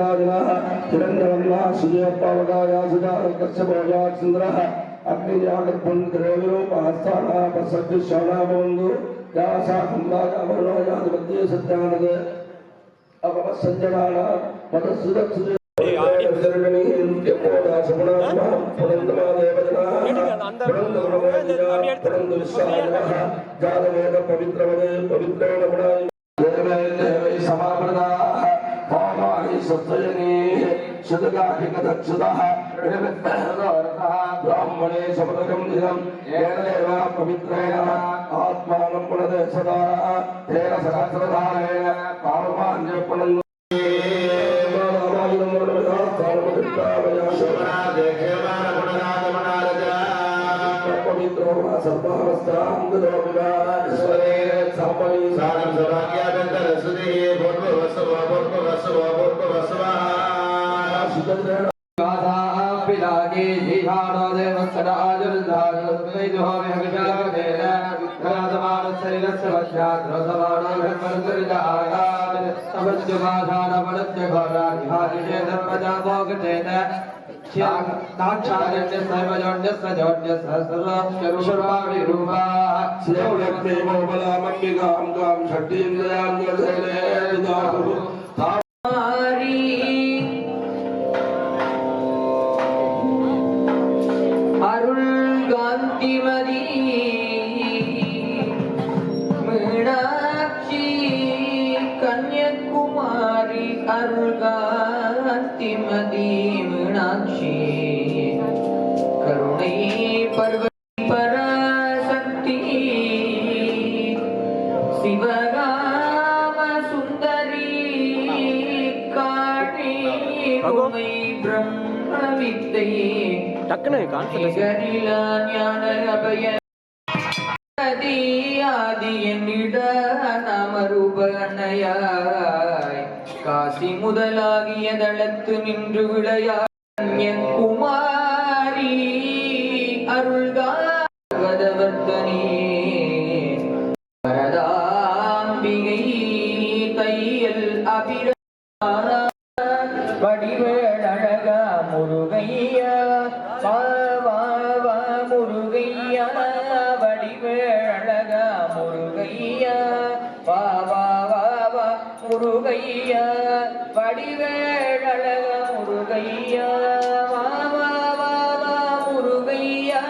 सुजादिनः हिरण्यवर्णः सुजयपावकाया सुजातकश्यपः चन्द्रः अग्नियागत्पुण्ड्रेविरूपहस्तानः पसज्जुश्रवणाबन्धु यासाखम्बाजामरुणोजातिमध्ये सत्यानद अपवसञ्जनाः मदसुदक्षुदे ब्राह्मणे शपथकं दिनं येन पवित्रेण आत्मानं पुनदे सदा तेन सहस्रधारेण पावमान्यपुनन् காசி முதலாகிய தளத்து நின்று விளையாடிய குமாரி அருள்காவதவர்த்தனே வரதாம்பிகை தையல் அபிர வடிவேள் அழகா முருகையா முருகையா வடிவேள் அழகா முருகையா முருகையா வடிவேள் அழகா முருகையா முருகையா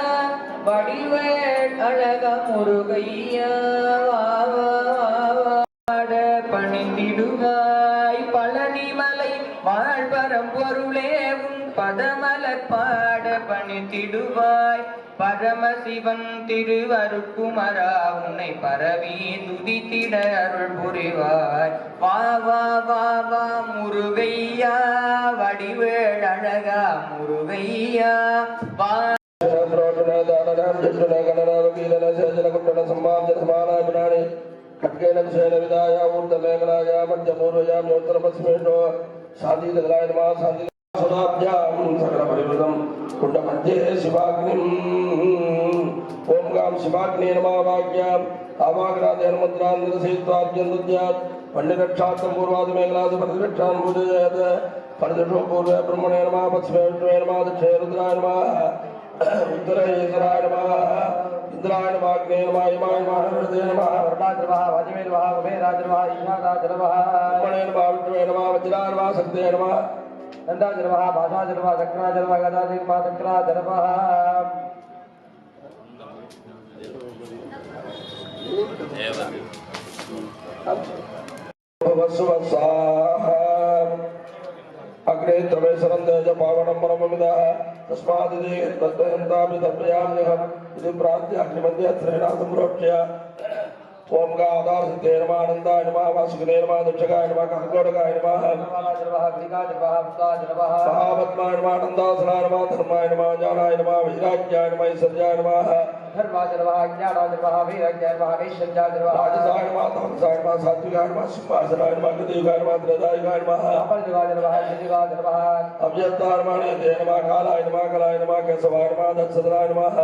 வடிவேள் அழகா முருகையா பணிந்திடுவாய் பழனிமலை வாழ்வரம் பொருளே உன் பதமலர் பாட பணிந்திடுவாய் பரமசிவன் திருவருட்குமரா உன்னை பரவி துதித்திட அருள் புரிவாய் வா வா வா வா முருகையா வடிவேள் அழகா முருகையா வா ओम गाम शिवाग्नि नमः वाक्याम आवागनादेन मुद्रांतर सहित्वार्जन्त्यात् पंडिरक्षात्म पूर्वाद मेघनाद प्रतिरक्षान पूजयत परदशो पूर्व ब्रह्मणे नमः पश्चिमे विष्णुवे नमः दक्षिणे रुद्राय नमः उत्तरे ईश्वराय नमः इंद्राय नमः अग्ने नमः यमाय नमः हृदये नमः वरदाय नमः वाजिमे नमः कुबेराय नमः ईशानाय नमः ब्रह्मणे नमः विष्णुवे नमः वज्राय नमः शक्तये नमः नंदाय नमः भासाय नमः दक्षिणाय नमः गदाय नमः दक्षिणाय नमः अग्रे तवे सरंदेज पावनं परममिदा तस्मादिदे तत्त्वयन्तापि तत्त्वयाम्यहम् इति प्रार्थ्य अग्निमध्ये श्रेणा सम्प्रोक्ष्य ओम गादासिते नमः आनन्दाय नमः वासुकिने नमः दक्षकाय नमः काकोडकाय नमः महापद्माय नमः आनन्दासनाय नमः धर्माय नमः ज्ञानाय नमः वैराग्याय नमः ऐश्वर्याय नमः धर्माय नमः ज्ञानाय नमः वैराग्याय नमः ऐश्वर्याय नमः राजसाय नमः तामसाय नमः सात्विकाय नमः सिंहासनाय नमः गतियुगाय नमः त्रेदायुगाय नमः अपरयुगाय नमः निजुगाय नमः अव्यक्ताय नमः नित्याय नमः कालाय नमः कलाय नमः केशवाय नमः दक्षसनाय नमः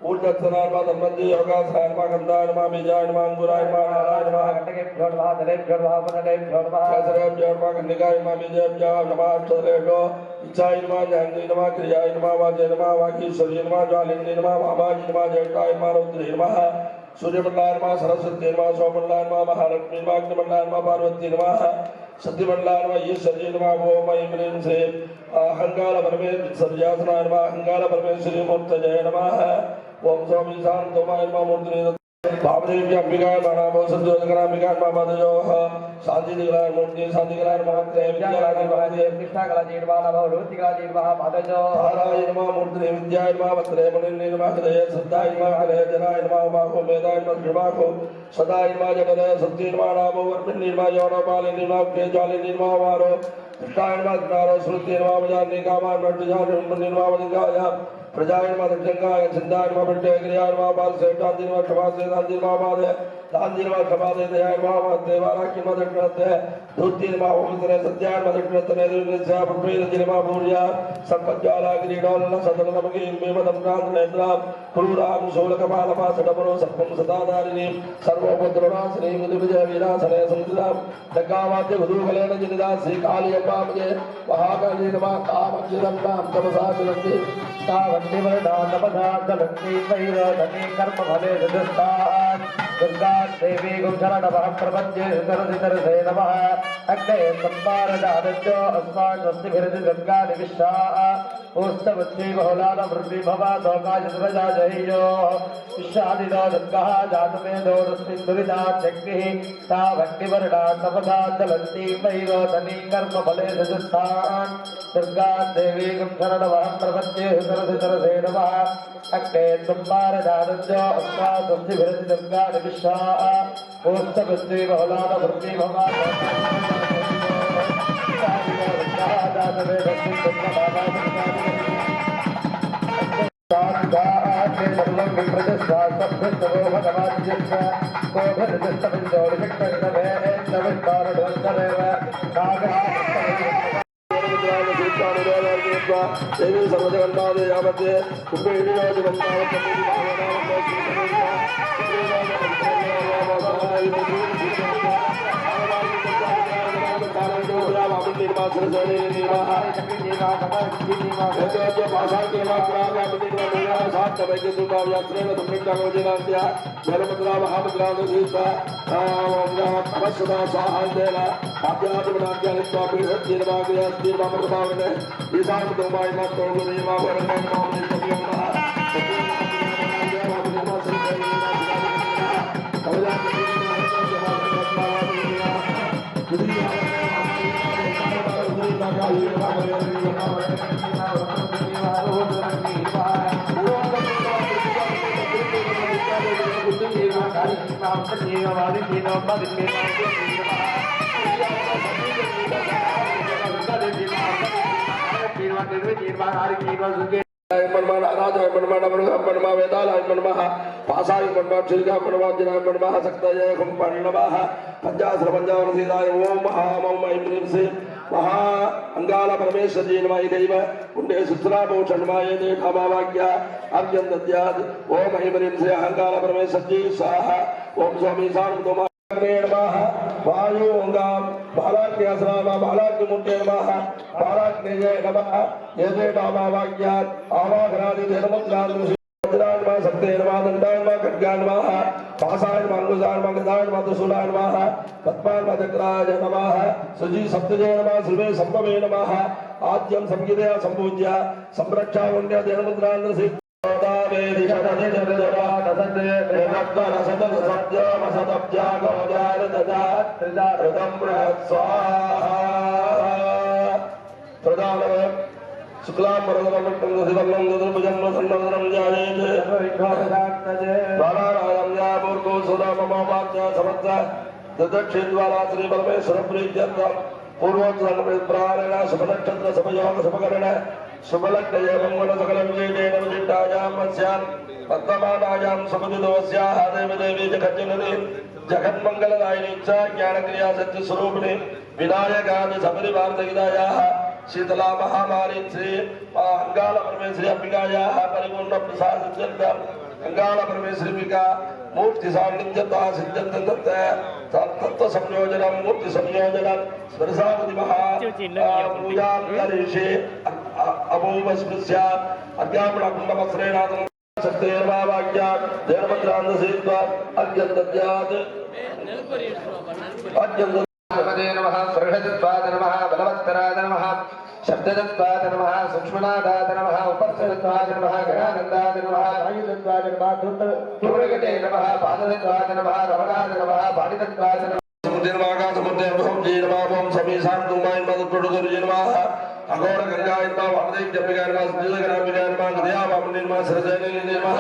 ऊर्जत्सनार्मा धर्मज्ञ योगासनार्मा गन्धार्मा बीजार्मा अंकुरार्मा नारायणमा घटकेभ्यो नमः दलेभ्यो नमः पुनरेभ्यो नमः शस्त्रेभ्योर्मा कन्निकार्मा बीजेभ्यो नमः क्षत्रेभ्यो इच्छार्मा ज्ञानेर्मा क्रियार्मा वाचेर्मा वागीश्वर्यर्मा ज्वालेर्मा वामाजिर्मा जयटार्मा रौद्रेर्मा सूर्यमंडलार्मा सरस्वतीर्मा सोमंडलार्मा महालक्ष्मीर्मा अग्निमंडलार्मा पार्वतीर्मा सत्यमंडलार्मा ईश्वर्यर्मा ओम ऐं ह्रीं श्रीं अहंकाल परमेश्वर सर्वजासनार्मा अहंकाल परमेश्वरी मूर्तये नमः ओम स्वामी शांतोमाय नमः मूर्तये भावदेवी अंबिकाय नमः संजोदकरांबिकाय नमः मदयोः शांतिदिगलाय मूर्ति शांतिदिगलाय नमः त्रैविद्याय नमः प्रतिष्ठाकलाय नमः भगवतीकाय नमः मदयो धाराय नमः मूर्तये विद्याय नमः वत्रे मुनिर्ने नमः हृदये सद्दाय नमः हृदये जनाय नमः बाहो मेदाय नमः कृपाको सदाय नमः जगदय सत्य नमः नामो वर्मिन् नमः योनपाले नमः के ज्वाले नमः वारो कृष्णाय नमः कृष्णारो श्रुति नमः वजानि कामान वर्तजान नमः वदिकाय प्रजाय नमः दक्षिणाय चिंताय नमः बिट्टे क्रियाय नमः बाल सेठांति नमः क्षमासे दांति नमः बादे दांति नमः क्षमासे दयाय नमः देवाराज्ञ नमः दक्षिणते धूति नमः ओमतरे सत्याय नमः दक्षिणते निर्निस्या पुष्पेन नमः भूर्या संपज्जाला किरीटोलन सदन नमः इंबेमदं प्रांत नेत्रा क्रूराम शूलकपालपा सडपरो सर्वं सदाधारिणी सर्वोपद्रवनाशिनी विजय विनाशने संग्राम दग्गावाद्य गुरुकलेन जिनिदासी कालियम्बामजे महाकाली नमः कामज्जिरं नाम तपसा चलन्ति तावन्निवर्णानपदान्तलक्ष्मी वैरोधनी कर्मफले ददस्तान् दुर्गा देवी गुंशरणवः प्रपद्ये सरसितरसे नमः अग्ने सम्पारदानज्यो अस्मान् स्वस्तिभिरति दुर्गाणि विश्वाः ओस्तवत्ति बहुलान वृद्धि भवा सौकाय सुरजा जहियो विश्वादिनो दुर्गः जातमेधो तस्मिन् दुरितात् शक्तिः तावन्निवर्णान् तपदान्तलक्ष्मी वैरोधनी कर्मफले ददस्तान् दुर्गा देवी गुंशरणवः प्रपद्ये सरसे नमः अग्ने सम्पारदानज्यो अस्मान् स्वस्तिभिरति दुर्गाणि विश्वाः ओस्तवत्ति बहुलान वृद्धि भवा देवी सर्वजगन्नाथ यावते महा अंगाल परमेश्वरी नमः देव उन्डे सुत्राभूषणमाय देखामावाक्य अभ्यं दद्यात् ओम ऐं ह्रीं श्री अहंकार परमेश्वरी स्वाहा ओम स्वामी शांतोमा नमः वायु ओंगाम बालाज्ञासनाम बालाज्ञमुट्टे नमः बालाज्ञे नमः येते नामावाक्यात् आवाहनादि धर्मज्ञान नमः सत्ते नमः दंडाय नमः खड्गाय नमः पासाय नमः अंकुशाय नमः गदाय नमः त्रिशूलाय नमः पद्माय नमः चक्राय नमः सुजी सप्तजे नमः श्रीवे संभवे नमः आद्यं संगीतया संपूज्य संरक्षावण्य धर्मद्रान्द्रसि शुक्लां वरदं शिवं दुर्भुजं सन्नदनं जायेते बालारायं यापूर्वो सुदाममावाच्य समर्थ ददक्षिद्वारा श्री परमेश्वर प्रीत्यर्थं पूर्वोत्सव प्राणेन शुभनक्षत्र शुभयोग शुभकरण शुभलग्न मंगल सकल विजयेन विजितायां वस्यां पद्ममानायां समुदितोस्याः देवी देवी जगज्जननी जगन्मंगलदायिनी च ज्ञानक्रिया सत्यस्वरूपिणी विनायकादि सबरिवार्धविदायाः शीतला महामारी श्री अंगाल परमेश्वरी अंबिकायाः परिपूर्ण प्रसाद गंगाल परमेश्वरिका मूर्ति सान्निध्यता सिद्ध्यंत तत्व संयोजनम मूर्ति संयोजनम स्मरसावति महा पूजा करिष्ये अभूवस्मृत्य अज्ञापन कुंडवस्त्रेणादं सत्येर्वाक्या देवमन्त्रान्दसेत्वा अद्यन्तद्यात् भगवते नमः स्वर्गदत्वाय नमः बलवत्तराय नमः शब्ददत्वाय नमः सूक्ष्मनादाय नमः उपस्थदत्वाय नमः गणानन्दाय नमः वायुदत्वाय नमः धूर्णगते नमः पाददत्वाय नमः रमणाय नमः पाणिदत्वाय नमः समुद्रमाका समुद्रभवं जीर्माभवं समीसान्तुमाय मदुप्रडुगुरु जीर्माः अघोर गंगाय नमः वामदेव जम्बिकाय नमः सुजगरामिकाय नमः गदयावामन निर्मः सरजने निर्मः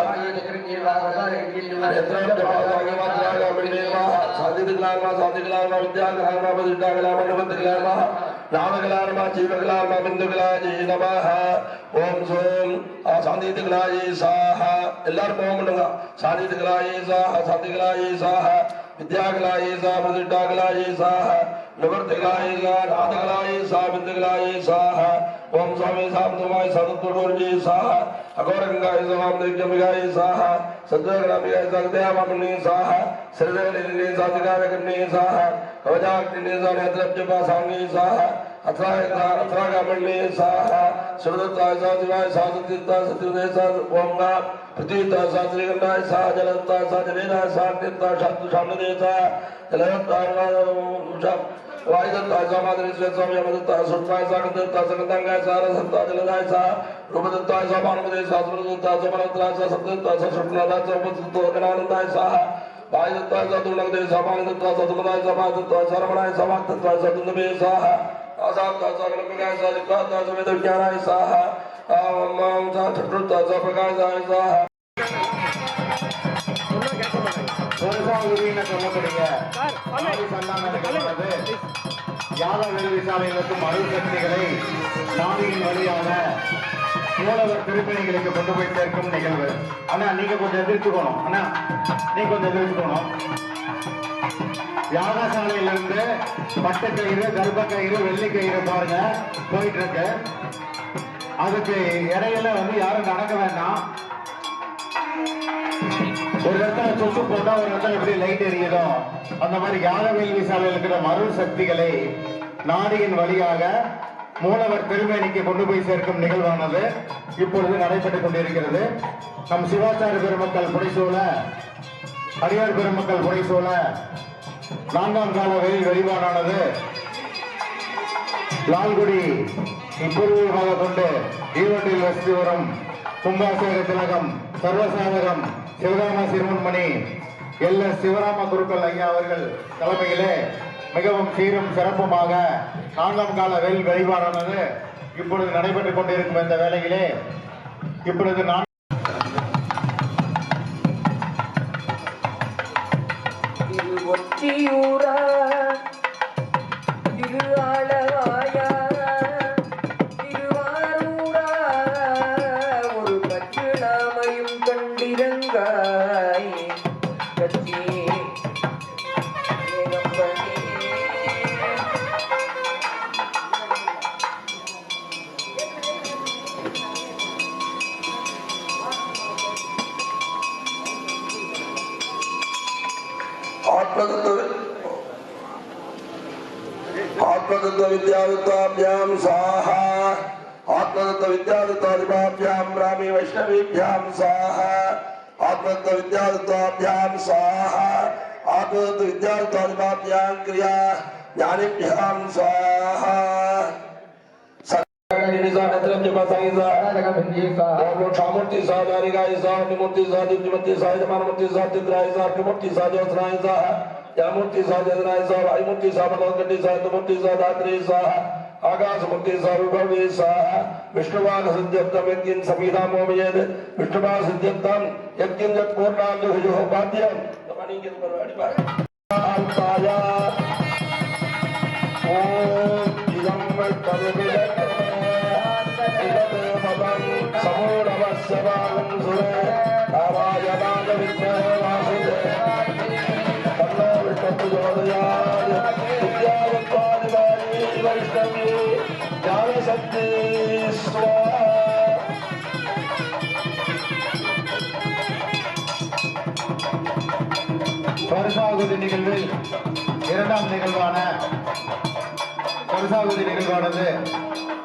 साधिकलार्मा विद्याकलार्मा विद्याकलार्मा नवद्कलार्मा नामकलार्मा जीवकलार्मा बिंदुकलाय नमः ओम सोम साधिकलाय स्वाहा எல்லாரும் ஓம் பண்ணுங்க சாதிகலாய சாஹ சாதிகலாய சாஹ विद्याकलाय स्वाहा प्रतिष्ठाकलाय स्वाहा निवृत्तिकलाय स्वाहा नादकलाय स्वाहा बिंदुकलाय स्वाहा ओम स्वामी सामतुमाय सदुर्जी स्वाहा अघोरगंगाय स्वाहा दिव्यमिगाय स्वाहा सद्वगणामिगाय सगदयावामनि स्वाहा श्रीदेवनिर्णे साधिकारकर्णे स्वाहा कवचाग्निने स्वाहा नेत्रप्यपासांगे स्वाहा अथरागामण्ये स्वाहा शिवदत्ताय स्वाहा साधुतीर्थाय सत्युदय स्वाहा ओम गा पृथ्वीताय स्वाहा श्रीगंधाय स्वाहा जलदत्ताय स्वाहा जलेनाय स्वाहा तीर्थाय शांति शामदेव स्वाहा जलदत्ताय वायुदत्ताय स्वाहा माधवेश्वर स्वामी अमदत्ताय सुरताय स्वाहा गंधत्ताय संगतांगाय स्वाहा रसत्ताय जलदाय स्वाहा रूपदत्ताय स्वाहा भानुमदेव स्वाहा सुरदत्ताय स्वाहा मनोत्तराय स्वाहा सप्तदत्ताय स्वाहा शुक्लनाथाय स्वाहा उपदत्ताय स्वाहा वायुदत्ताय स्वाहा दुर्लभदेव स्वाहा भानुदत्ताय स्वाहा सुमदाय स्वाहा भानुदत्ताय स्वाहा रमणाय स्वाहा भक्तत्वाय स्वाहा दुन्दवे स्वाहा आसात्ताय स्वाहा गणपतिगाय स्वाहा जिह्वात्ताय स्वाहा वेदविज्ञानाय स्वाहा ओम चतुर्थाय स्वाहा प्रकाशाय स्वाहा யாக வேள்விசாலைகளுக்கும் அருள் சக்திகளை நாடியின் வழியாக மூலவர் திருப்பணிகளுக்கு கொண்டு போய் சேர்க்கும் நிகழ்வு. அண்ணா நீங்க கொஞ்சம் எதிர்த்துக்கணும். அண்ணா நீங்க கொஞ்சம் எதிர்த்துக்கணும். யாகசாலையிலிருந்து பட்டு கயிறு, கர்ப்ப கயிறு, வெள்ளி கயிறு பாருங்க போயிட்டு இருக்கு. அதுக்கு இடையில யாரும் நடக்க வேண்டாம். ஒரு இடத்துல சுற்று போட்டா ஒரு இடத்துல எப்படி லைட் எரியுதோ அந்த மாதிரி யாக வேள்வி சாலையில் இருக்கிற அருள் சக்திகளை நாடியின் வழியாக மூலவர் திருமேனிக்கு கொண்டு போய் சேர்க்கும் நிகழ்வானது இப்பொழுது நடைபெற்றுக் கொண்டிருக்கிறது. நம் சிவாச்சாரிய பெருமக்கள் புடைசூழ, அடியார் பெருமக்கள் புடைசூழ 4ஆம் கால வெயில் வழிபாடானது லால்குடி இப்பூர்வமாக கொண்டு ஈரோட்டில் வசித்து வரும் கும்பாசேர திலகம் சர்வசாதகம் சிவராம சிறுவன்மணி எல்.எஸ். சிவராம குருக்கள் ஐயா அவர்கள் தலைமையிலே மிகவும் சீரும் சிறப்புமாக 4ஆம் கால வெயில் வழிபாடானது இப்பொழுது நடைபெற்றுக் கொண்டிருக்கும் இந்த வேளையிலே இப்பொழுது आत्मदत्त विद्यावृत्ताभ्याम स्वाहा आत्मदत्त विद्यावृत्तादिभाभ्याम ब्राह्मी वैष्णवीभ्याम स्वाहा आत्मदत्त विद्यावृत्ताभ्याम स्वाहा आत्मदत्त विद्यावृत्तादिभाभ्याम क्रिया ज्ञानिभ्याम स्वाहा मूर्ति साधारिकाय मूर्ति साधिमूर्ति साधमानमूर्ति साधिद्राय मूर्ति साधोसनाय यामूर्ति साधनाय वायुमूर्ति सामनोगति साधमूर्ति साधात्री आकाशमूर्ति सार्वभवे विष्णुवान सिद्ध्यर्थम यज्ञ समीधा मोमयेद विष्णुवान सिद्ध्यर्थम यज्ञ पूर्णांगोपाद्यम பரிசாகுதி நிகழ்வில் இரண்டாம் நிகழ்வான பரிசாகுதி நிகழ்வானது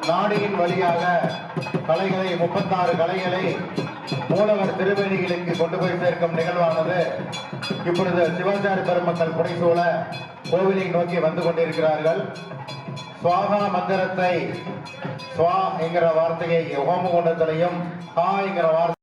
நாடியின் வழியாக கலைகளை 36 கலைகளை மூலவர் திருவேணிகளுக்கு கொண்டு போய் சேர்க்கும் நிகழ்வானது இப்பொழுது சிவாச்சாரி பெருமக்கள் புடைசூழ கோவிலை நோக்கி வந்து கொண்டிருக்கிறார்கள். சுவாகா மந்திரத்தை ஸ்வா என்கிற வார்த்தையை ஹோமகுண்டத்திலையும் ஹா என்கிற வார்த்தை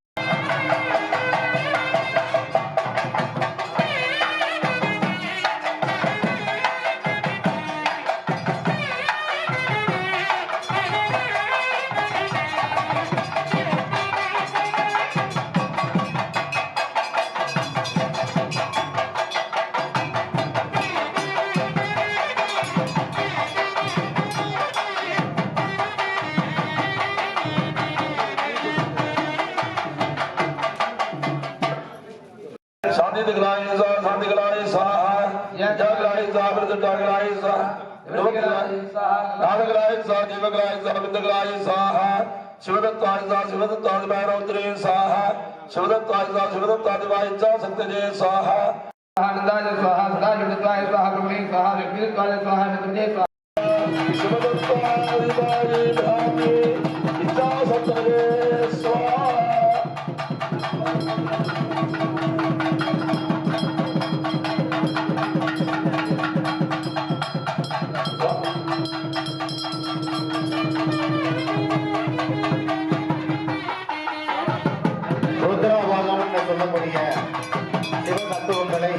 शांति दिखलाई स्वाहा जगलाई स्वाहा प्रजगलाई स्वाहा नादगलाई स्वाहा जीवगलाई स्वाहा विद्यगलाई स्वाहा शिवदत्ताय स्वाहा शिवदत्ताय भैरवद्रे स्वाहा शिवदत्ताय स्वाहा शिवदत्ताय वायुजा सत्यजे स्वाहा आनंदाय स्वाहा सदाशिवदत्ताय स्वाहा ब्रह्मणे स्वाहा लक्ष्मीदत्ताय स्वाहा नंदने स्वाहा शिवदत्ताय भ्रामे इच्छा सत्यजे स्वाहा ருத்ராபாதம் என்று சொல்லக்கூடிய சிவ தத்துவங்களை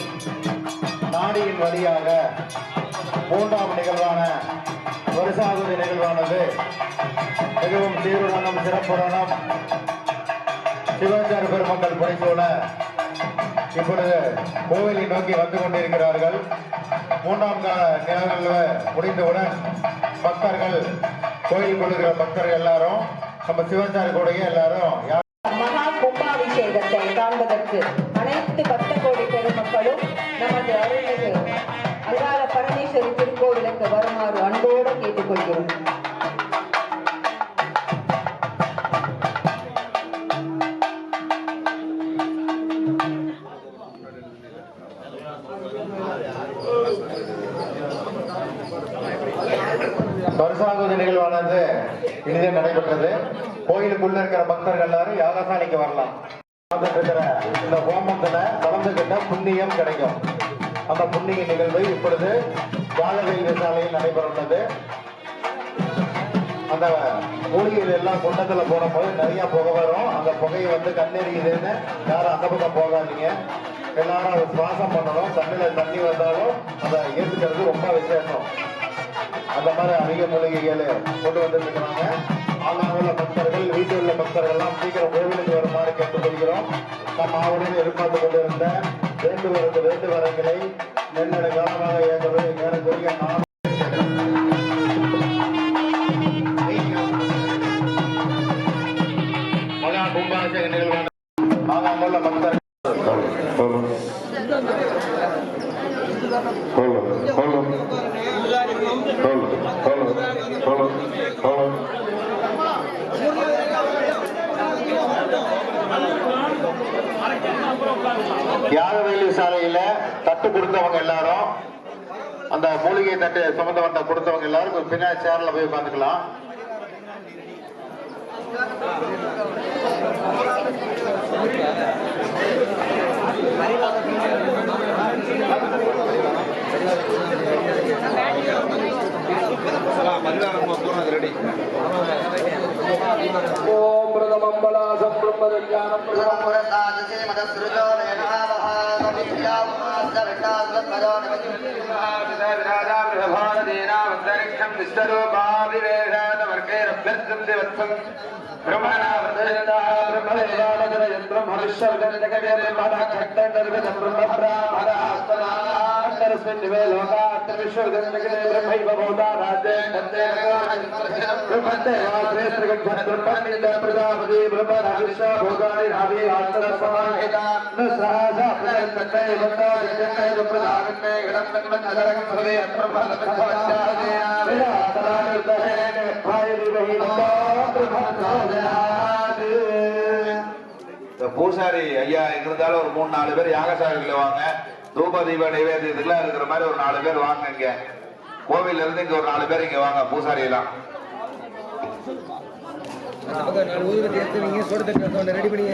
நாடியின் வழியாக மூன்றாம் நிகழ்வான வருஷாகுதி நிகழ்வானது மிகவும் சீருடனும் சிறப்புடனும் சிவாச்சார பெருமக்கள் புடைசூழ இப்பொழுது கோவிலை நோக்கி வந்து கொண்டிருக்கிறார்கள். மூன்றாம் கால நிகழ்வு முடிந்தவுடன் பக்தர்கள் கோயில் கொள்ளுகிற பக்தர்கள் எல்லாரும் நம்ம சிவாச்சாரி கூடைய எல்லாரும் மகா கும்பாபிஷேகத்தை காண்பதற்கு அனைத்து பக்த கோடி பெருமக்களும் நமது அருள்மிகு அங்காள பரமேஸ்வரி திருக்கோவிலுக்கு வருமாறு அன்போடு கேட்டுக்கொள்கிறோம். வருஷாகுதி நிகழ்வானது இனிதே நடைபெற்றது. கோயிலுக்குள்ள இருக்கிற பக்தர்கள் எல்லாரும் யாகசாலைக்கு வரலாம். இந்த ஹோமத்துல கலந்துகிட்ட புண்ணியம் கிடைக்கும். அந்த புண்ணிய நிகழ்வு இப்பொழுது யாகவேல் சாலையில் நடைபெறுள்ளது. அந்த மூலிகைகள் எல்லாம் குண்டத்துல போடும்போது நிறைய புகை வரும். அந்த புகையை வந்து கண்ணெறியுதுன்னு யாரும் அந்த பக்கம் போகாதீங்க. எல்லாரும் அதை சுவாசம் பண்ணணும். கண்ணில் தண்ணி வந்தாலும் அதை ஏற்றுக்கிறது ரொம்ப விசேஷம். அந்த மாதிரி அதிக மூலிகைகள் கொண்டு வந்துருக்கிறாங்க. ஆங்காங்குள்ள பக்தர்கள் வீட்டில் உள்ள பக்தர்கள் எல்லாம் சீக்கிரம் கோவிலுக்கு வருமாறு கேட்டுக்கொள்கிறோம். நம் ஆவணம் எதிர்பார்த்து கொண்டிருந்த வேண்டுவரங்களை நெல்லடை காலமாக ஏற்றது ஏறக்குரிய மகா கும்பாபிஷேக நிகழ்வான ஆங்காங்குள்ள பக்தர்கள் யாகவேலி சாலையில தட்டு கொடுத்தவங்க எல்லாரும் அந்த மூலிகை தட்டு சுமந்த வந்த கொடுத்தவங்க எல்லாரும் பின்னாடி சேர்ல போய் உட்காந்துக்கலாம். ओम प्रथमं बलासं ब्रह्मज्ञानं பூசாரி ஐயா இருந்தாலும் ஒரு 3-4 பேர் யாகசாலையில் வாங்க. தூப தீப நைவேத்தியத்துக்குலாம் இருக்கிற மாதிரி ஒரு 4 பேர் வாங்க. இங்க கோவில்ல இருந்து இங்க ஒரு 4 பேர் இங்க வாங்க. பூசாரி எல்லாம் ரெடி பண்ணி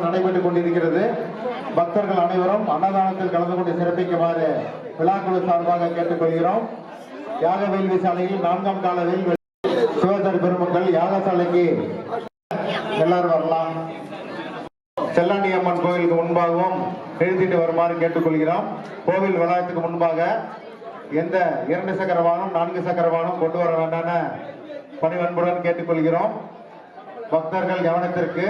நடைபெற்றுக் கொண்டிருக்கிறது. பக்தர்கள் அனைவரும் அன்னதானத்தில் கலந்து கொண்டு சிறப்பிக்குமாறு விழாக்குழு சார்பாக கேட்டுக்கொள்கிறோம். யாக வேள்வி சாலையில் 4ஆம் கால வேள்வி சிவசரி பெருமக்கள் யாகசாலைக்கு எல்லாரும் வரலாம். செல்லாண்டி அம்மன் கோவிலுக்கு முன்பாகவும் எழுதிட்டு வருமாறு கேட்டுக்கொள்கிறோம். கோவில் வளாகத்துக்கு முன்பாக எந்த 2 சக்கர வாகனம் 4 சக்கர வாகனம் கொண்டு வர வேண்டாம் பணிவன்புடன் கேட்டுக்கொள்கிறோம். பக்தர்கள் கவனத்திற்கு.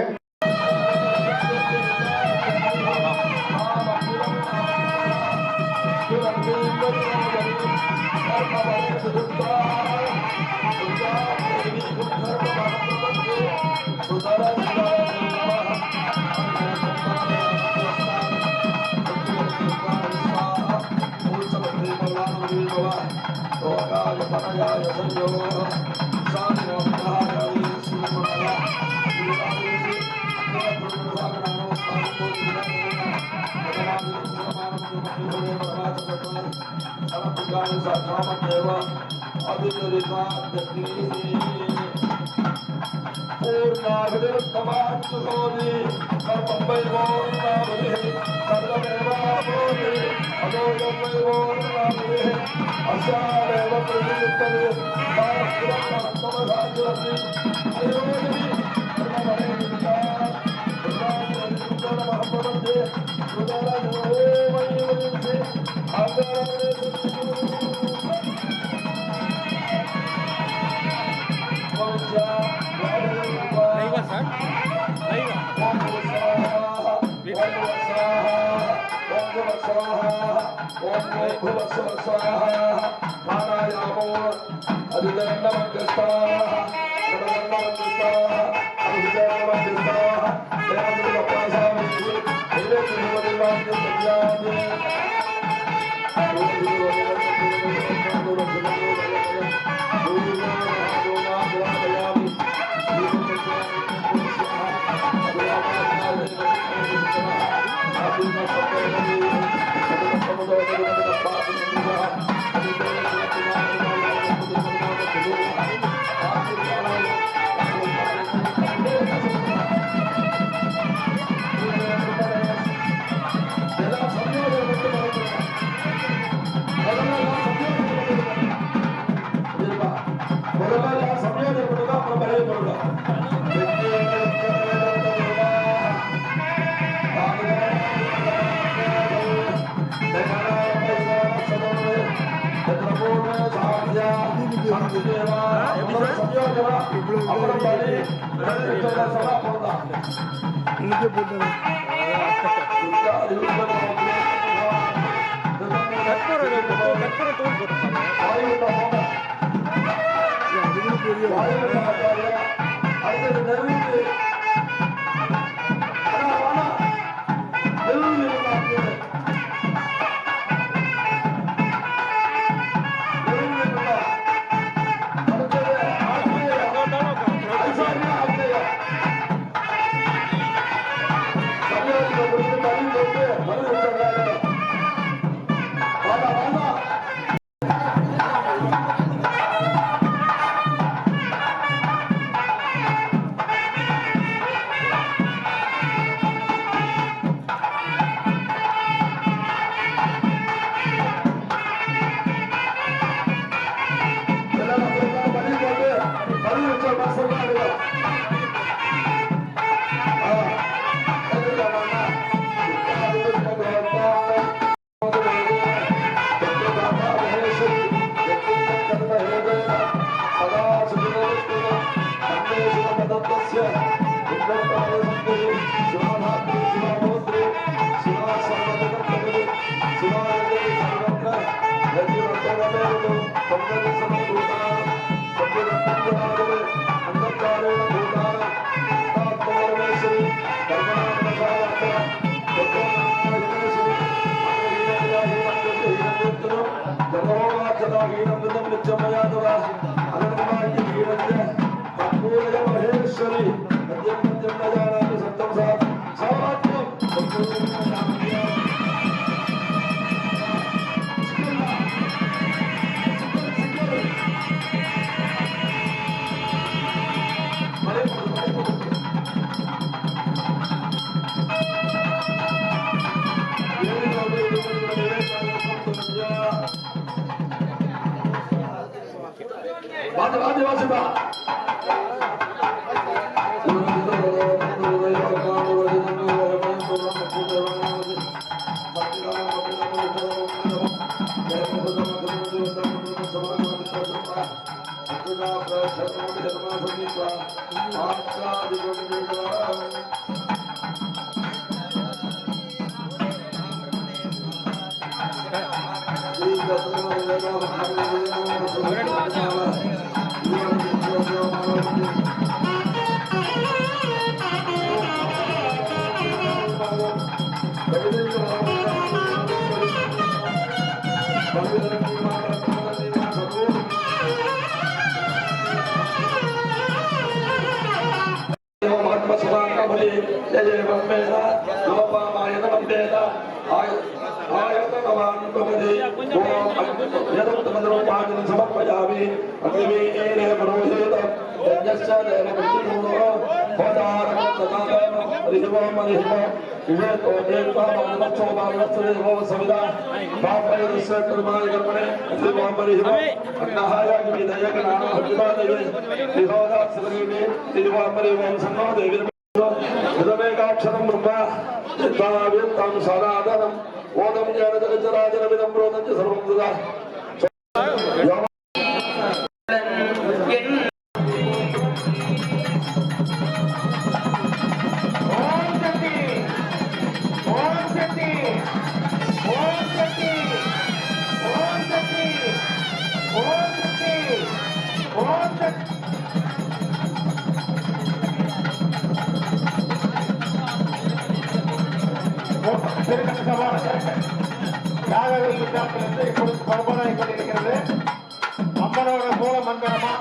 அம்மனோட மூல மந்திரமா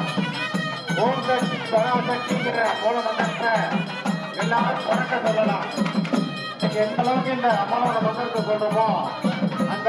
ஓம் சக்தி பராசக்திங்கிற மூல மந்திரத்தை எல்லாரும் வணக்கம் சொல்லலாம். எந்த அளவுக்கு இந்த அம்மனோட மந்திரத்தை சொல்றோமோ அந்த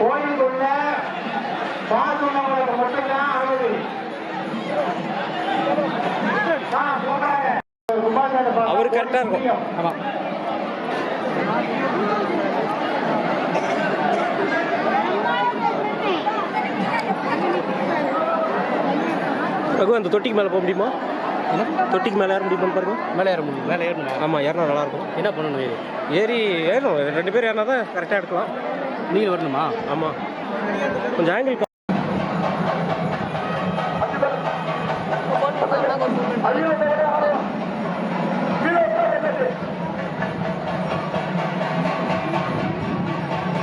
கோயிலுக்குள்ள பாஸ் உள்ளவங்களுக்கு மட்டும்தான் அனுமதி. அவரு கரெக்டா இருக்கும். ஆமா ரகு அந்த தொட்டிக்கு மேலே போக முடியுமா? தொட்டிக்கு மேலே ஏற முடியுமா பாருங்க. மேலே ஏற முடியும். மேலே ஏறணும். ஆமாம் ஏறினா நல்லாயிருக்கும். என்ன பண்ணணும்? ஏறணும் 2 பேர் ஏறினா தான் கரெக்டாக எடுக்கலாம். நீங்கள் வரணுமா? ஆமாம் கொஞ்சம் ஆங்கிள்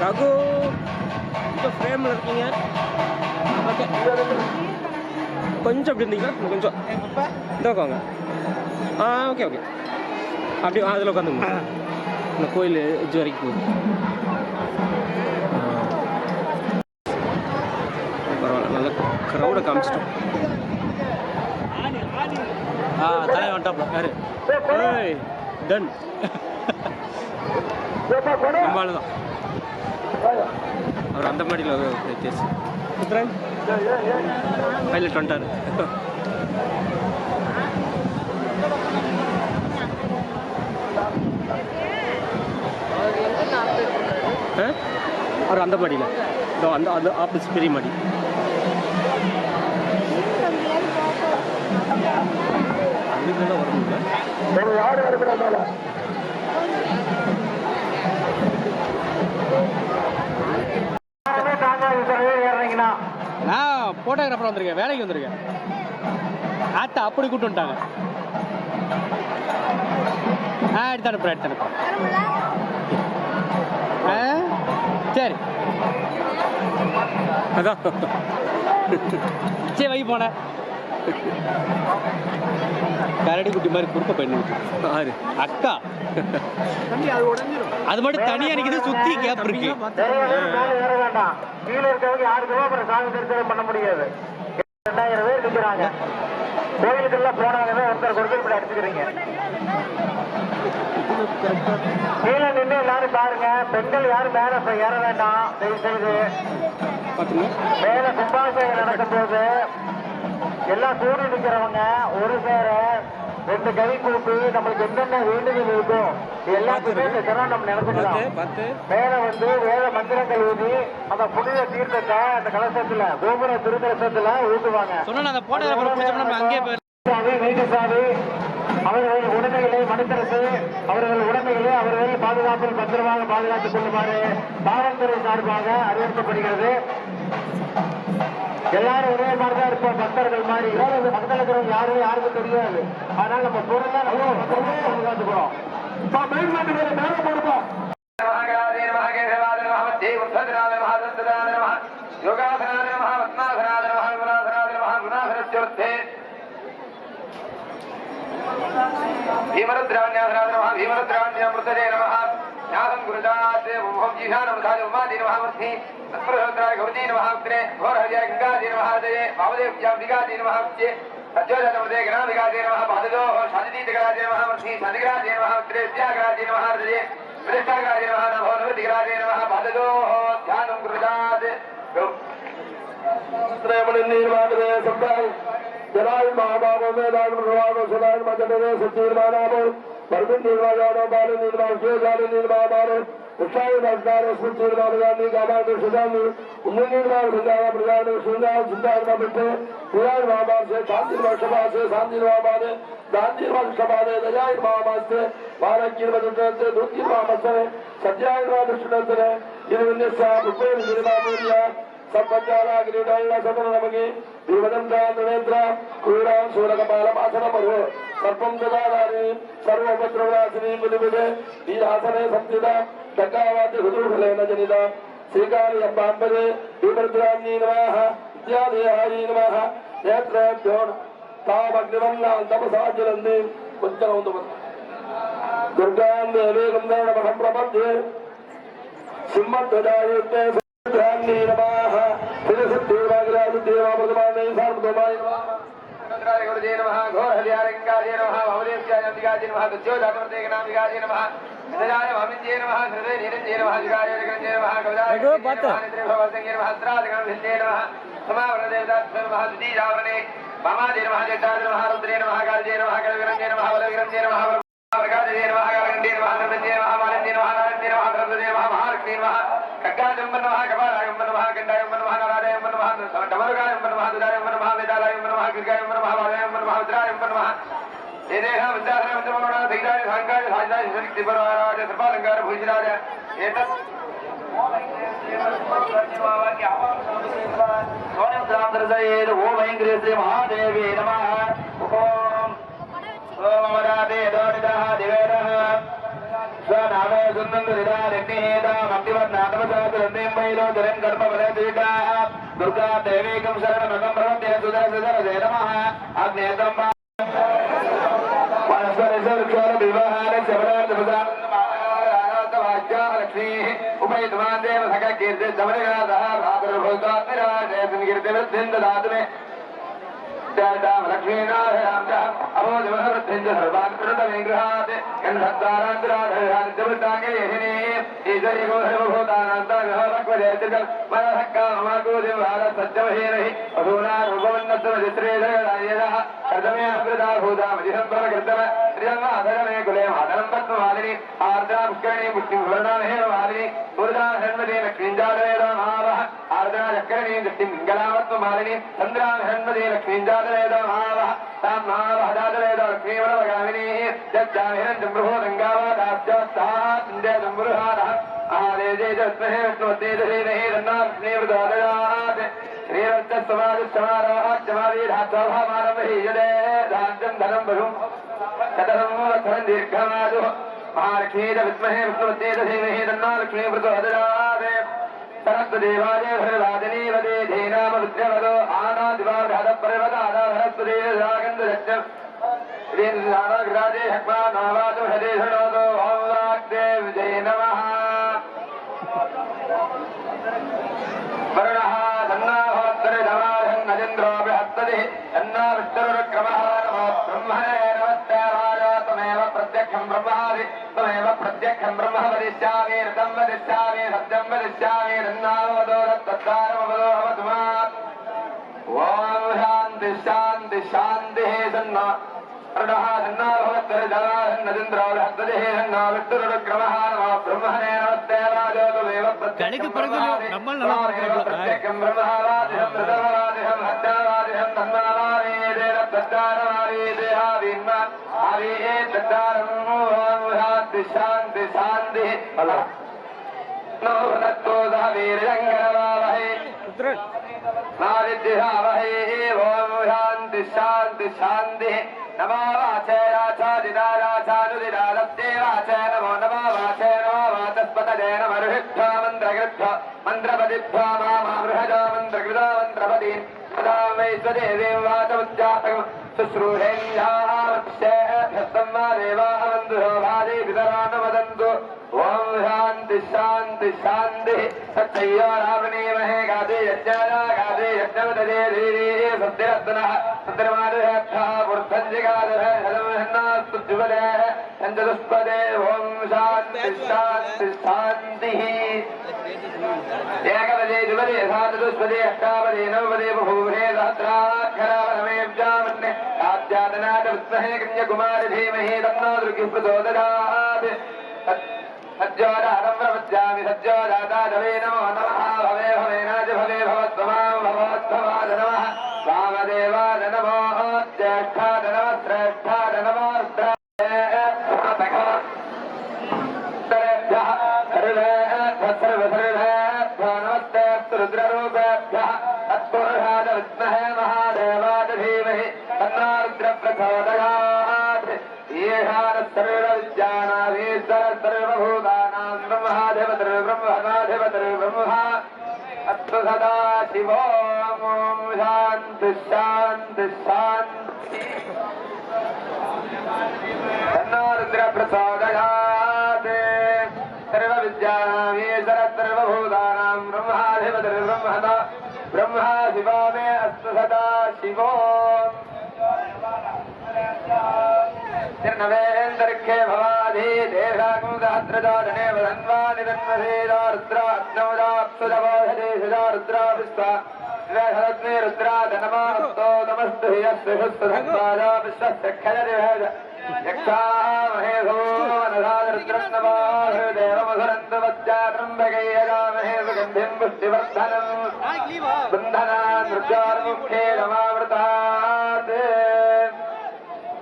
ரகு இப்போ ஃப்ரேமில் இருக்கீங்க. ஓகே கொஞ்சம் அப்படி இருந்தீங்களா? கொஞ்சம் இந்த உட்காங்க. ஓகே ஓகே அப்படி அதில் உட்காந்துங்க. இந்த கோயில் இது வரைக்கும் போகுது. பரவாயில்ல நல்ல க்ரௌடை காமிச்சிட்டோம். தலையை வந்துட்டாப்ல யாரு? டன் நம்மளால தான் அவர் அந்த மாடியில் கேஸ் பைலட் வந்துட்டார். அவர் அந்த மாடியில் அந்த அந்த ஆஃபீஸ் பெரிய மாடி. அதுக்குதான் வரணுங்களா? யாரு இருக்கிறாங்க? நான் போட்டோகிராஃபர் வந்திருக்கேன், வேலைக்கு வந்திருக்கேன். ஆட்டை அப்படி கூட்டு வந்துட்டாங்க. எடுத்து அனுப்புறேன். சரி அதான் சரி வை போனேன். கரடி குட்டி மாதிரி குறுக்க போயிட்டு ஆறு அக்கா அது மட்டும் தனியா நிக்குது. சுத்தி கேப் இருக்கு. கீழே இருக்கவங்க யாருக்குமே அப்புறம் சாமி தரிசனம் பண்ண முடியாது. 2000 பேர் நிற்கிறாங்க. கோயிலுக்கெல்லாம் போனாலுமே ஒருத்தர் இப்படி அடிச்சுக்கிறீங்க. கீழே நின்று எல்லாரும் பாருங்க. பெண்கள் யாரும் மேல ஏற வேண்டாம் தயவு செய்து. மேல கும்பாபிஷேகம் நடக்கும் போது எல்லாம் கூடி நிற்கிறவங்க ஒரு சேர 2 கை கூப்பி நம்மளுக்கு என்னென்ன வேண்டுதல் இருக்கும் எல்லாத்துக்குமே இந்த சிரம் நம்ம நினைச்சுக்கலாம். மேல வந்து வேத மந்திரங்கள் ஊதி அந்த புனித தீர்த்தத்தை அந்த கலசத்துல கோபுர திருக்கலசத்துல ஊட்டுவாங்க. நீதிசாமி அவர்கள் உடைமைகளை மனிதரசு அவர்கள் உடைமைகளை அவர்கள் பாதுகாப்பில் பத்திரமாக பாதுகாத்துக் கொள்ளுமாறு காவல்துறை சார்பாக அறிவுறுத்தப்படுகிறது. எல்லாரும் ஒரே மாதிரிதான் இருப்போம். பக்தர்கள் மாதிரி பக்கத்தில் இருக்கிறவங்க யாருக்கும் தெரியாது. அதனால நம்ம பொருளை பாதுகாத்துக்கிறோம். மேல போடுப்போம். ஞானம் குருதாத் ஓம் ஜீஹானம் தாஜ உமாதி நமஹ அஸ்மரஹத்ராய கௌரி நமஹ அக்ரே கோரஹய கங்காதி நமஹ தயே பாவதேவ ஜாம்பிகாதி நமஹ அக்ரே சஜ்ஜோதனமதே கணாவிகாதி நமஹ பாததோ சஜ்ஜீதகராதி நமஹ மர்த்தி சதிகராதி நமஹ அக்ரே தியாகராதி நமஹ தயே பிரேஷ்டாகராதி நமஹ நமோ நவதிகராதி நமஹ பாததோ ஞானம் குருதாத் ஸ்ரேமணி நிர்வாணே சப்தாய் ஜனாய் மகாபாவோ மேதாய் பிரவாவோ சதாய் மஜனே சத்யமானாமோ परमिन निर्वाजानो बाल निर्वाण से जाल निर्वाण उषाय नजदार स्मृति निर्वाण गामा के सुदानी उन्हें निर्वाण बंदाया प्रजान सुंदर सुंदर का बिटे पुराण महामान से शांति वर्षभा से शांति महामान गांधी वर्षभा ने दयाय महामान से भारत की मदद से दूसरी महामान से सत्याय महामान से इन्होंने साब उपयोग निर्वाणिया संपत्तियाला गिरिडल्ला सदन नमगे विवदंता नरेंद्र क्रूरा सूरकपाल मासन मरो सर्पम ददादारी सर्वोपद्रवनाशिनी मुनिविदे वीरासने संस्थिता डक्कावाति हुदुर्फलेन जनिता श्रीकाली अम्बाम्बरे विवर्द्राम्नी नमः इत्यादेहारी नमः नेत्रेभ्यो तामग्निवन्नां तपसाज्वलन्ति कुञ्चनौतु दुर्गां देवी गन्धर्वमहं प्रपद्ये सिंहध्वजायुक्ते ध्यानी नमः फिर देवाग्राज देवा प्रदमाने सर्वदमाय नमः घोर हरियारंगाय नमः भवदेव्याय नमः दुज्योदात्मते नामिकाय नमः नजाय वामिन्ये नमः हृदय निरंजय नमः जिगाय जगन्ये नमः कवदाय निद्रे भवसंगे नमः अस्त्रादिगं भिन्ने नमः समावरण देवतात्मने नमः द्वितीयावरणे वामादे नमः जटाय नमः रुद्रे नमः कालजे नमः कलविरंजय नमः वलविरंजय नमः वरकादे नमः कालगंडे नमः नरंजय नमः मालिन्ये नमः नारायणे नमः द्रवदे नमः महालक्ष्मी नमः खड्गाजं नमः कपालायं नमः गंडायं नमः नारायणं नमः डमरुगायं नमः दुदायं नमः वेदालयं नमः गिरगायं नमः वालयं नमः वज्रायं नमः देदेह विद्याधरं नमः दैदाय सांगाय साजाय शक्ति परवाराज सर्वालंकार भूषिराज एतत् ओम ऐंग्रेसे महादेवी नमः ओम सोमवरादे दोनितः दिवेरः स्वनामे सुन्दरिदारिणीता भक्तिवर्णातमसादुरन्देम्बैलो जरन् कर्मफलदीकाः दुर्गा देवीकं शरणमकं प्रवद्ये सुदरसुदरसे नमः अग्नेतम् परस्परसर्क्षोर विवाहारस्य लक्ष्मी उपयुतवान् देव सखा कीर्ति समरगादः भातृभूतात्मिराजयन्कीर्तिवृद्धिन्ददातु मे लक्ष्मीनारायण अभोजमहवृद्धिञ्च सर्वान् कृतविग्रहात् गन्धद्वारान्तराधयानित्यवृत्ताङ्गेहिनी ईश्वरी गोधर्मभूतानान्तागभक्वजयतिकल् मनःक्काममाकूदिभारसज्जमहीनहि वधूनारूपवन्नत्वमजिश्रेधरायः कर्तमे अमृता भूतामजिसम्प्रकृतम त्रिजन्माधरमे कुले मातरं पद्मवादिनी आर्द्रा पुष्करिणी पुष्टिं वादिनी पूर्णा हन्मदे लक्ष्मीञ्जातवेदमावः आर्द्रा चक्रणी दृष्टिं मङ्गलामत्वमालिनी चन्द्रा हन्मदे लक्ष्मीञ्जातवेदमावः तां मावः जातवेद लक्ष्मीवरवगामिनी जज्जामिहरं प्रभोदङ्गावादास्योत्साहात् महादेजे जस्महे विष्णुवते दशेनहे दन्नाक्ष्मीवृतोदयात् श्रीरक्षसमाधिसमारोहाच्चमावीधात्सभामानमहि यदे धान्यं धनं बहु शतसंवत्सरं दीर्घमायुः महालक्ष्मीज विद्महे विष्णुवते दशेनहे दन्नाक्ष्मीवृतोदयात् सरस्वदेवाय भरवादिनी वदे धेनाम रुद्रवदो आनादिवाभ्यादपर्वदाधारस्वदे रागन्धरत्यं श्रीनारायणाग्राजे हक्मा नावादो हदे शृणोदो ओं वाग्देव जय नमः वर्णः सन्नाभवत्तरिधमाधं नजेन्द्रो बृहत्पतिः सन्नाविष्टरुक्रमः नमो ब्रह्मणे नमस्तेवाय त्वमेव प्रत्यक्षं ब्रह्मादि त्वमेव प्रत्यक्षं ब्रह्म वदिष्यामि ऋतं वदिष्यामि सत्यं वदिष्यामि रन्नावदो रत्तत्तारमवदो अवतुमात् ॐ शान्ति शान्ति शान्तिः सन्ना वर्णः सन्नाभवत्तरिधमाधं नजेन्द्रो बृहत्पतिः सन्नाविष्टरुक्रमः नमो ब्रह्मणे नमस्तेवाय त्वमेव प्रत्यक्षं प्रत्यक्षं ब्रह्मवादिहं ऋतवादिहं हत्यावादिहं तन्मावादेन तद्दारवादेः आविन्मा आवे तद्दारं ॐ शान्ति शान्ति शान्तिः नो भनत्तोदः वीर्यङ्गरवावहै नारिद्धिहावहै ॐ शान्ति शान्ति शान्तिः नमो वाचे राचादिदाराचानुदिदालब्धे वाचे नमो नमो वाचे नमो वाचस्पतये नमर्हिष्ठा मन्त्रगृह्ठ मन्त्रपदिभ्या मामृहजा मन्त्रकृता मन्त्रपदीन् सदा वै स्वदेवीं वाचमुच्चातकं शुश्रूषेऽभ्यस्तं वा देवाः बन्धुरो भाजे पितरा न वदन्तु ॐ शान्ति शान्ति शान्तिः सत्यय्यो रावणीमहे गादे यज्ञाया गादे यज्ञवदे धीरे सत्यरत्नः सत्यमादयर्थः पुरुषञ्जिगादः हलमहन्नास्तु जुवलः चन्दुष्पदे ॐ शान्ति शान्ति शान्तिः एकवदे जुवले साधुष्पदे अष्टावदे नववदे बभूवने सहस्राक्षरावनमेव्यामन्ये आद्यातनाथ विद्महे कन्याकुमारि धीमहि तन्नो दुर्गिः प्रचोदयात् सज्जोदातं प्रपद्यामि सज्जोदाता जवे नमो नमः भवे भवेनाज भवे भवत्वमां भवत्वमाद नमः वामदेवाद नमो ज्येष्ठाद नमः श्रेष्ठाद नमो सर्वसर्वेभ्यो नमस्ते रुद्ररूपेभ्यः तत्पुरुषाद विद्महे महादेवाद धीमहि तन्नो रुद्रः प्रचोदयात् येषानः सर्वविद्यानाधीश्वर सर्वभूतानां ब्रह्माधिपतिर्ब्रह्मणाधिपतिर्ब्रह्मा अस्तु सदा शिवो ॐ शान्ति शान्ति शान्ति तन्नो रुद्रः प्रचोदयात् सर्वविद्यानाधीश्वर सर्वभूतानां ब्रह्माधिपतिर्ब्रह्मणा ब्रह्मा शिवा मे अस्तु सदा शिवो नवेन्दर्खे भवाधि देशाकुदात्रजातने वदन्वानिरन्वसेदारुद्रात्नौदाप्सुदवोधते सुदारुद्राविश्वा विवेहरत्ने रुद्राधनमास्तो नमस्तु हियस्विषुस्तधन्वादा विश्वस्य खयदिवेद यक्षामहेशो वनसादरुद्रन्नमाहृदेवमधुरन्तवत्यात्रम्बकै यजामहे सुगन्धिं पुष्टिवर्धनम् बन्धनान् रुद्रार्मुखे नमावृतात्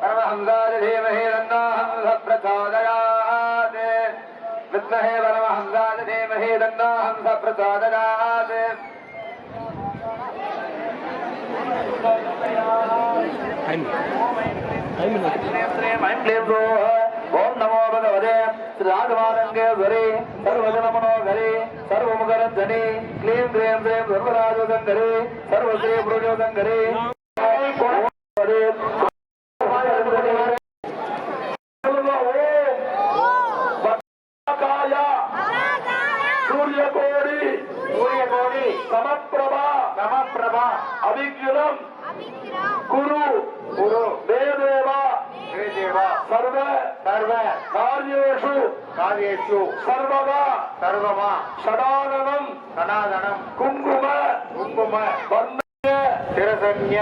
परमहंसाय धीमहि तन्नः प्रचोदयात् विद्महे परमहंसाय धीमहि तन्नः प्रचोदयात् ओम नमो भगवते श्री राघवानंदेश्वरी सर्वजनमनोहरी सर्वमुखरंजनी क्लीं क्लीं क्लीं सर्वराजोदंकरी सर्वश्री पुरुषोदंकरी सूर्यकोटि समप्रभा अभिज्ञम कुरु देवा सर्व कार्येषु सर्वदा सदाननं कुंकुम वर्ण्य तिरसन्य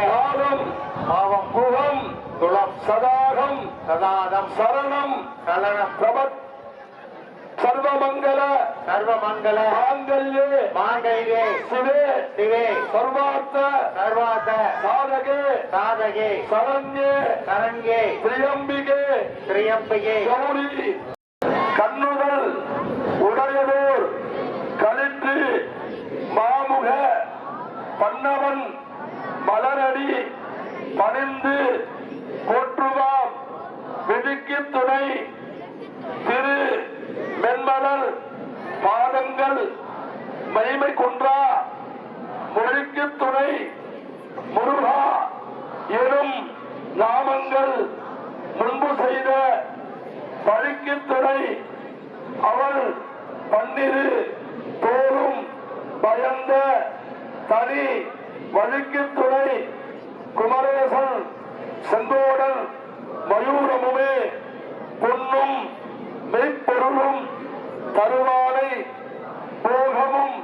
भावं गुहं तुलं सदाघं शरणं प्रभत् सर्वमंगल मांगल्ये शिवे सर्वार्थ साधके शरण्ये त्र्यंबिके गौरी கண்ணுதல் உடையதோர் களிற்று மாமுக பன்னவன் மலரடி பணிந்து போற்றுவாம் விதிக்கு துணை திரு மென்மலர் பாதங்கள் மகிமை குன்றா மொழிக்கு துணை முருகா எனும் நாமங்கள் முன்பு செய்த பழிக்கு துணை அவள் பன்னிரு தோறும் பயந்த தனி வழிக்கு துணை குமரேசன் செங்கோடன் மயூரமுமே பொன்னும் மெய்ப்பொருளும் தருவானை போகமும்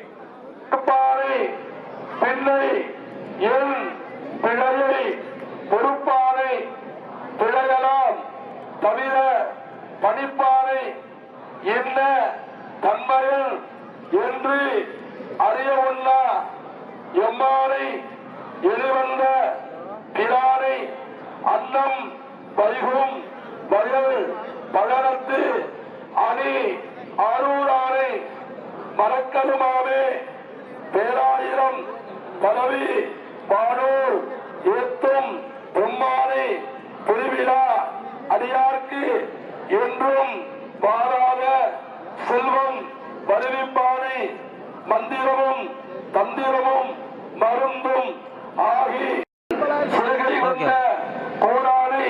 பொறுப்பானை பிள்ளை என் பிழையை பொறுப்பானை பிழையலாம் தவிர பணிப்பானை என்ன தன்மையில் என்று அறிய உண்ணா எம்மானை எதிர்வந்த பிரானை அன்னம் வைகும் வயல் பகரத்து அணி ஆரூரானை மறக்கலுமாவே பேராயிரம் பதவி பாடூர் ஏத்தும் பெம்மானை புரிவிழா அடியார்க்கு என்றும் பாராத செல்வம் வருவிப்பானை மந்திரமும் தந்திரமும் மருந்தும் ஆகி சிறுகை வந்த கோடானை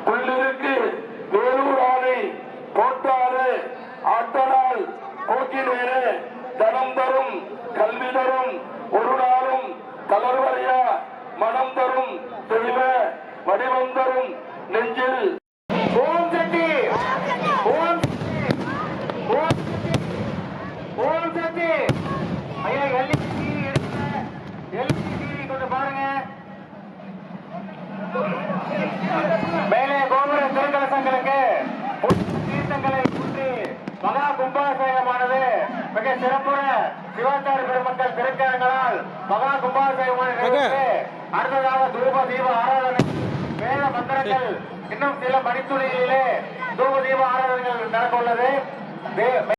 புள்ளிருக்கு வேலூரானை போட்டாறு ஆட்டனால் போக்கினேனே தனம் தரும் கல்வி தரும் ஒரு நாளும் தளர்வறியா மனம் தரும் தெளிவ வடிவம் தரும் நெஞ்சில் ஓம் சக்தி ஓம் சக்தி ஐயா எல்இடி கொஞ்சம் பாருங்க. மேலே கோபுர திருக்கலசங்களுக்கு தீர்த்தங்களை ஊற்றி மகா கும்பாபிஷேகமானது மிக சிறப்புற சிவாச்சார பெருமக்கள் திருக்கரங்களால் மகா கும்பாபிஷேகமான நிகழ்ச்சி அடுத்ததாக தூப தீப ஆராதனை வேத மந்திரங்கள் இன்னும் சில மணித்துளிகளிலே தூப தீப ஆராதனைகள் நடக்க உள்ளது. தீர்த்தம்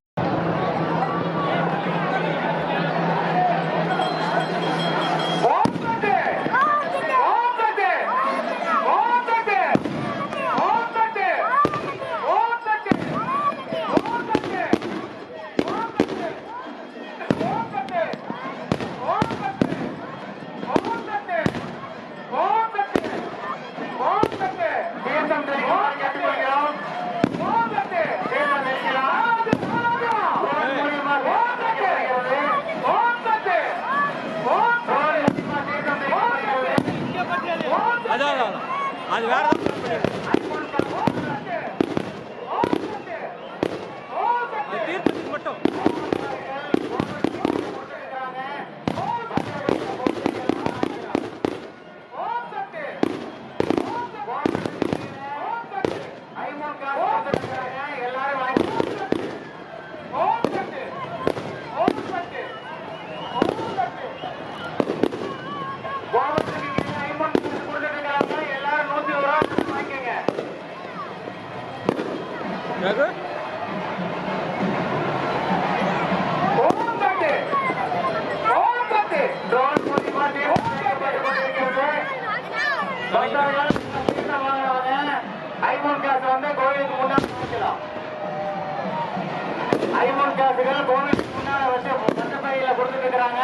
காசுகள் கோவிலுக்கு முன்னால வச்சு பச்சைப்பையில கொடுத்துட்டு இருக்கிறாங்க.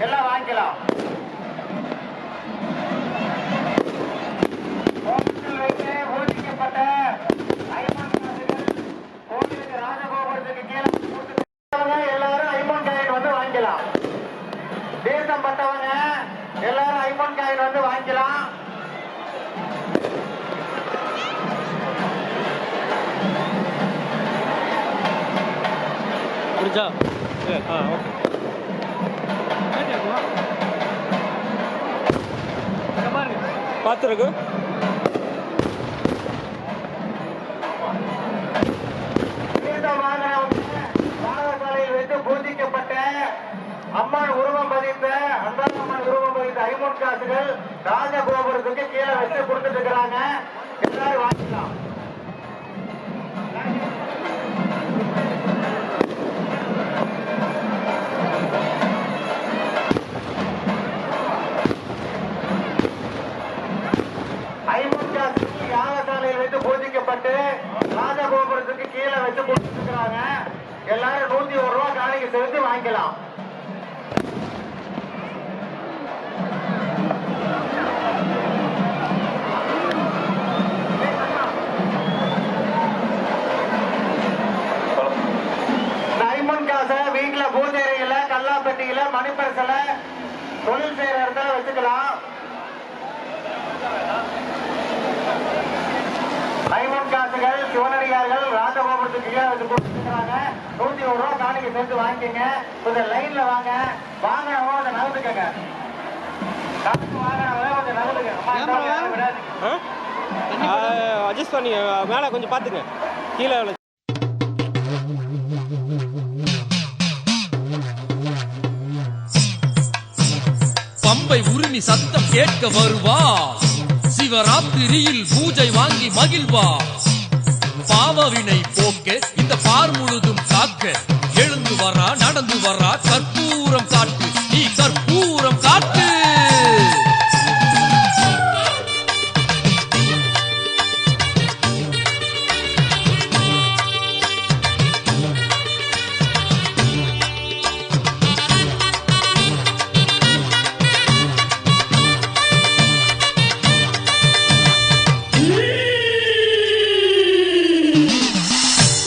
எல்லாம் வாங்கிக்கலாம். கோவிலில் வைத்து பூஜிக்கப்பட்ட ஐம்பொன் காசுகள் கோவிலுக்கு ராஜகோபுரத்துக்கு கீழே கொடுத்துட்டு எல்லாரும் ஐம்பொன் காயின் வந்து வாங்கிக்கலாம். தீர்த்தம் பட்டவங்க எல்லாரும் ஐம்பொன் காயின் வந்து வாங்கிக்கலாம். முடிஞ்சா ஓகே பார்த்துருக்கு. பாடசாலையில் வைத்து பூஜிக்கப்பட்ட அம்மன் உருவம் பதித்த அம்மன் உருவம் பதித்த ஐம்பொன் காசுகள் ராஜகோபுரத்துக்கு கீழே வச்சு கொடுத்துட்டு இருக்கிறாங்க. எல்லாரும் வாங்கிக்கலாம். ஐம்பொன் காசுகள் யாகசாலையில் வைத்து பூஜிக்கப்பட்டு ராஜகோபுரத்துக்கு கீழே வச்சு கொடுத்துட்டு இருக்கிறாங்க. எல்லாரும் 101 ரூபா காணிக்கை செலுத்தி வாங்கிக்கலாம். ஐம்பொன் காசை வீட்டுல பூஜை அறையில கல்லாப்பட்டியில மணிப்பரிசல தொழில் செய்யற இடத்துல வச்சுக்கலாம். ஐம்பொன் காசுகள் சிவனடியார்கள் ராஜகோபுரத்துக்கு கீழே வச்சு கொடுத்துருக்காங்க. 101 ரூபா காணிக்கை சேர்த்து வாங்கிக்கங்க. கொஞ்சம் லைன்ல வாங்க. வாங்கினவங்க கொஞ்சம் நகர்ந்துக்கங்க. காசு வாங்கினவங்க கொஞ்சம் நகர்ந்துக்க. அட்ஜஸ்ட் பண்ணி மேலே கொஞ்சம் பார்த்துங்க. கீழே பம்பை உரிமை சத்தம் கேட்க வருவா. சிவராத்திரியில் பூஜை வாங்கி மகிழ்வா. பாவவினை போக்க இந்த பார் முழுதும் காக்க எழுந்து வரா நடந்து வரா கற்பூரம் காட்டு. நீ கற்பூரம் காட்டு.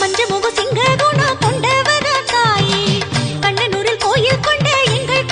மஞ்சமுக சிங்க குணம் கொண்டவர தாயே, கண்ணனூரில் கோயில் கொண்ட எங்கள்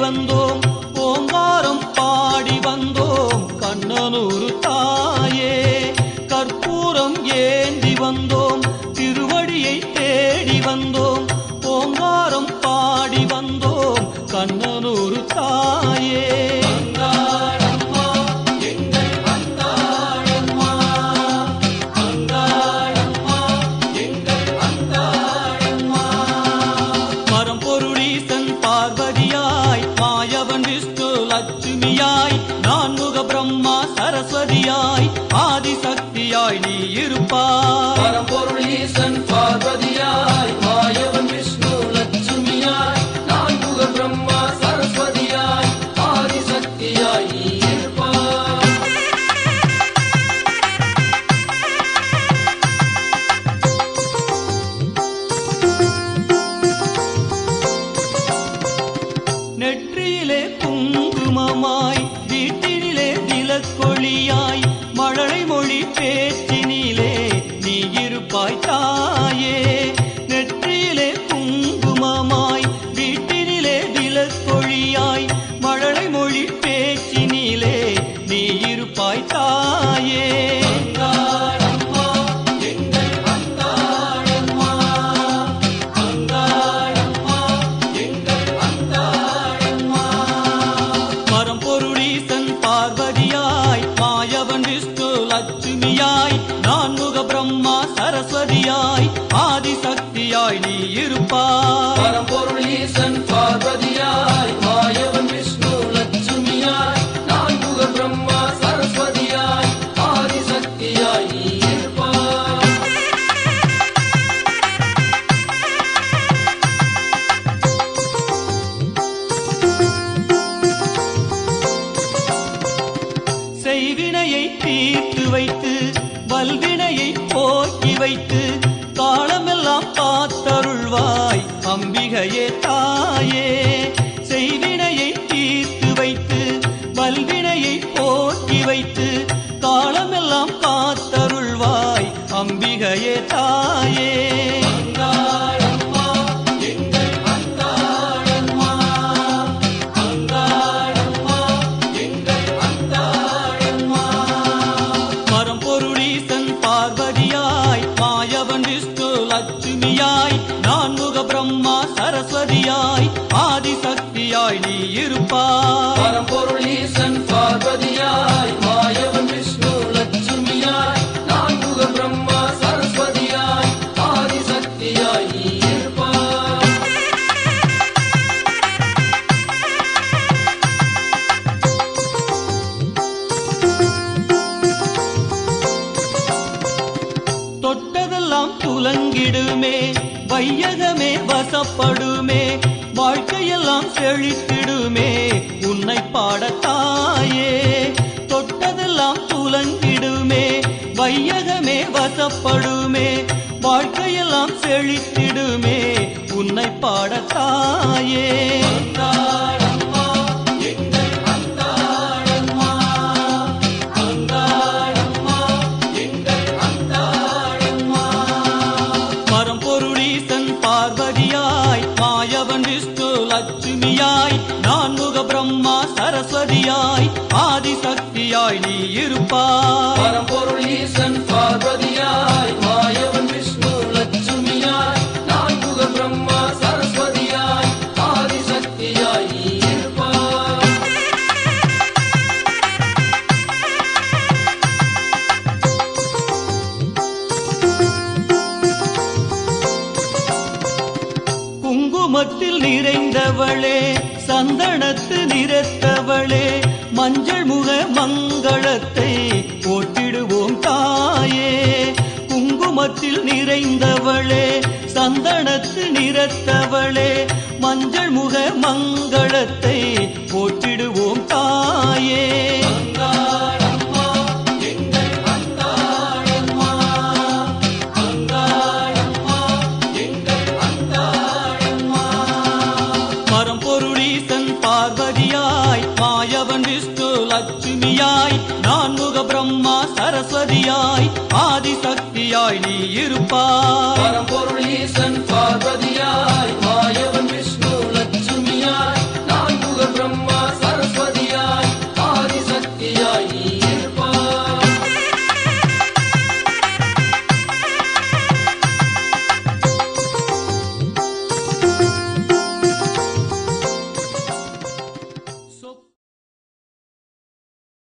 வந்தோம் ஓங்காரம் பாடி வந்தோம் கண்ணனூர் தாயே கற்பூரம் ஏந்தி வந்தோம் திருவடியை தேடி வந்தோம் ஓங்காரம் பாடி வந்தோம் கண்ணனூர் தாயே பரம்பொருளீசன் பார்வதியாய் மாயவன் விஷ்ணு லட்சுமியாய் நான்முக பிரம்மா சரஸ்வதியாய் ஆதிசக்தியாய் நீ இருப்பாய் பரம்பொருளீசன் பார்வதியாய் மாயவன் விஷ்ணு லட்சுமியாய் நான்முக பிரம்மா சரஸ்வதியாய் ஆதிசக்தியாய் நீ இருப்பாய். நெற்றியிலே குங்குமமாய் வீட்டினிலே விளக்கொளியாய் மழலை மொழி பேச்சினிலே நீ இருப்பாய் தாயே நெற்றியிலே குங்குமமாய் வீட்டினிலே விளக்கொளியாய் மழலை மொழி பேச்சினிலே நீ இருப்பாய் தாயே பரம்பொருளீசன் பார்வதியாய் மாயவன் விஷ்ணு லட்சுமியாய் நான்முக பிரம்மா சரஸ்வதியாய் ஆதிசக்தியாய் நீ இருப்பாய் பரம்பொருளீசன் பார்வதியாய் மாயவன் விஷ்ணு லட்சுமியாய் நான்முக பிரம்மா சரஸ்வதியாய் ஆதிசக்தியாய் நீ இருப்பாய். செய்வினையை தீர்த்து வைத்து வல்வினையை போக்கி வைத்து காலமெல்லாம் காத்தருள்வாய் அம்பிகையே தாயே செய்வினையை தீர்த்து வைத்து வல்வினையை போக்கி வைத்து காலமெல்லாம் காத்தருள்வாய் அம்பிகையே தாயே பரம்பொருளீசன் பார்வதியாய் மாயவன் விஷ்ணு லட்சுமியாய் நான்முக பிரம்மா சரஸ்வதியாய் ஆதிசக்தியாய் நீ இருப்பாய் பரம்பொருளீசன் பார்வதியாய் மாயவன் விஷ்ணு லட்சுமியாய் நான்முக பிரம்மா சரஸ்வதியாய் ஆதிசக்தியாய் நீ இருப்பாய். தொட்டதெல்லாம் துலங்கிடுமே வையகமே வசப்படுமே வாழ்க்கையெல்லாம் செழித்திடுமே உன்னை பாடத்தாயே தொட்டதெல்லாம் துலங்கிடுமே வையகமே வசப்படுமே வாழ்க்கையெல்லாம் செழித்திடுமே உன்னை பாடத்தாயே பரம்பொருளீசன் பார்வதியாய் மாயவன் விஷ்ணு லட்சுமியாய் நான்முக பிரம்மா சரஸ்வதியாய் ஆதிசக்தியாய் நீ இருப்பாய் பரம்பொருளீசன் பார்வதியாய் மாயவன் விஷ்ணு லட்சுமியாய் நான்முக பிரம்மா சரஸ்வதியாய் ஆதிசக்தியாய் நீ இருப்பாய். குங்குமத்தில் நிறைந்தவளே சந்தனத்து நிறத்தவளே மஞ்சள் முக மங்களத்தை போற்றிடுவோம் தாயே குங்குமத்தில் நிறைந்தவளே சந்தனத்து நிறத்தவளே மஞ்சள் முக மங்களத்தை போற்றிடுவோம் தாயே பரம்பொருளீசன் பார்வதியாய் மாயவன் விஷ்ணு லட்சுமியாய் நான்முக பிரம்மா சரஸ்வதியாய் ஆதிசக்தியாய் நீ இருப்பாய் பரம்பொருளீசன்